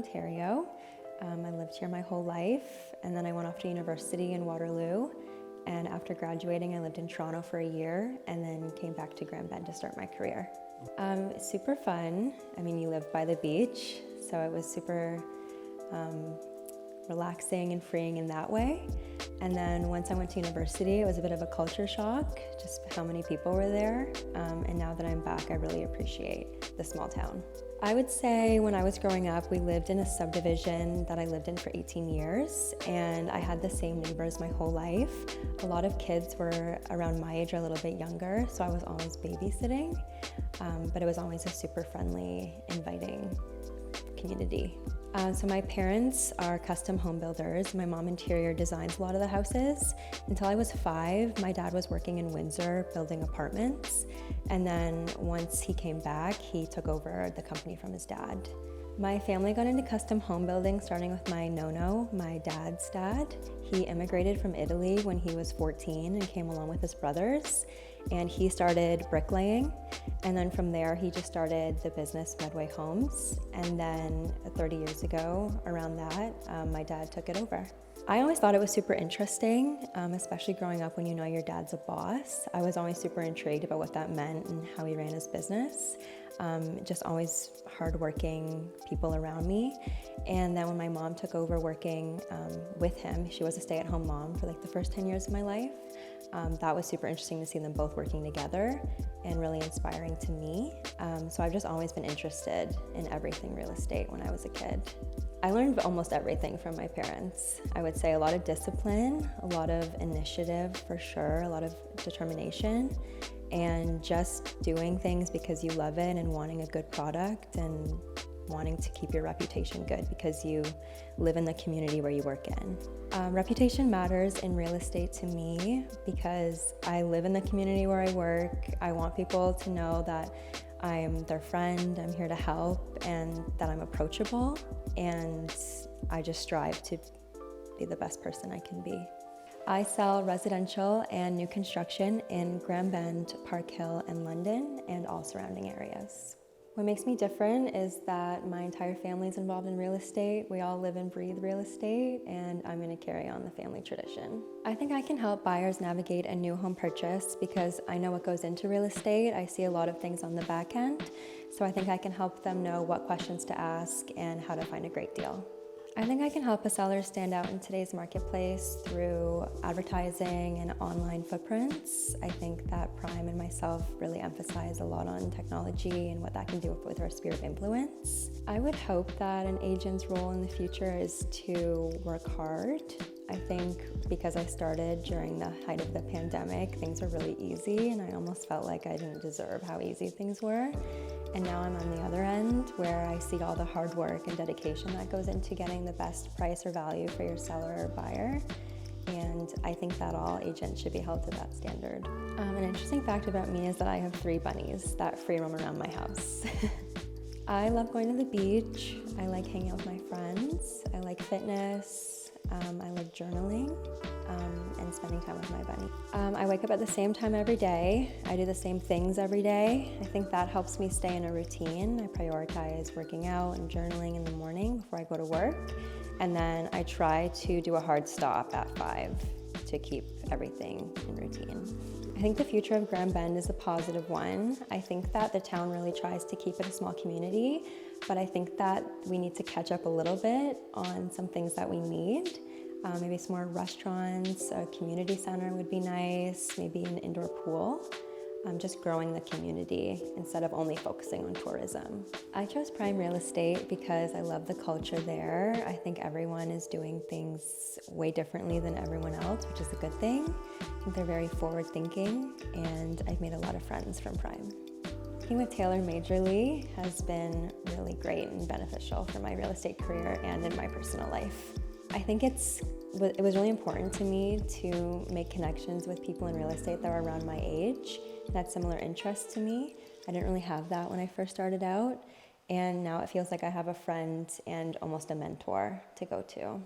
Ontario. I lived here my whole life, and then I went off to university in Waterloo. And after graduating, I lived in Toronto for a year and then came back to Grand Bend to start my career. Super fun. I mean, you live by the beach, so it was super relaxing and freeing in that way. And then once I went to university, it was a bit of a culture shock, just how many people were there. And now that I'm back, I really appreciate the small town. I would say when I was growing up, we lived in a subdivision that I lived in for 18 years, and I had the same neighbors my whole life. A lot of kids were around my age or a little bit younger, so I was always babysitting, but it was always a super friendly, inviting community. So my parents are custom home builders. My mom interior designs a lot of the houses. Until I was 5, my dad was working in Windsor building apartments. And then once he came back, he took over the company from his dad. My family got into custom home building starting with my nono, my dad's dad. He immigrated from Italy when he was 14 and came along with his brothers. And he started bricklaying, and then from there he just started the business Medway Homes, and then 30 years ago, around that, my dad took it over. I always thought it was super interesting, especially growing up when you know your dad's a boss. I was always super intrigued about what that meant and how he ran his business. Just always hardworking people around me. And then when my mom took over working with him, she was a stay-at-home mom for like the first 10 years of my life. That was super interesting to see them both working together and really inspiring to me. So I've just always been interested in everything real estate when I was a kid. I learned almost everything from my parents. I would say a lot of discipline, a lot of initiative for sure, a lot of determination, and just doing things because you love it and wanting a good product and wanting to keep your reputation good because you live in the community where you work in. Reputation matters in real estate to me because I live in the community where I work. I want people to know that I'm their friend, I'm here to help, and that I'm approachable, and I just strive to be the best person I can be. I sell residential and new construction in Grand Bend, Park Hill, and London, and all surrounding areas. What makes me different is that my entire family is involved in real estate. We all live and breathe real estate, and I'm going to carry on the family tradition. I think I can help buyers navigate a new home purchase because I know what goes into real estate. I see a lot of things on the back end, so I think I can help them know what questions to ask and how to find a great deal. I think I can help a seller stand out in today's marketplace through advertising and online footprints. I think that Prime and myself really emphasize a lot on technology and what that can do with our sphere of influence. I would hope that an agent's role in the future is to work hard. I think because I started during the height of the pandemic, things were really easy, and I almost felt like I didn't deserve how easy things were. And now I'm on the other end where I see all the hard work and dedication that goes into getting the best price or value for your seller or buyer. And I think that all agents should be held to that standard. An interesting fact about me is that I have 3 bunnies that free roam around my house. I love going to the beach. I like hanging out with my friends. I like fitness. I like journaling and spending time with my bunny. I wake up at the same time every day. I do the same things every day. I think that helps me stay in a routine. I prioritize working out and journaling in the morning before I go to work. And then I try to do a hard stop at 5 to keep everything in routine. I think the future of Grand Bend is a positive one. I think that the town really tries to keep it a small community, but I think that we need to catch up a little bit on some things that we need. Maybe some more restaurants, a community center would be nice, maybe an indoor pool. Just growing the community instead of only focusing on tourism. I chose Prime Real Estate because I love the culture there. I think everyone is doing things way differently than everyone else, which is a good thing. I think they're very forward thinking, and I've made a lot of friends from Prime. Working with Taylor majorly has been really great and beneficial for my real estate career and in my personal life. I think it was really important to me to make connections with people in real estate that were around my age that had similar interests to me. I didn't really have that when I first started out, and now it feels like I have a friend and almost a mentor to go to.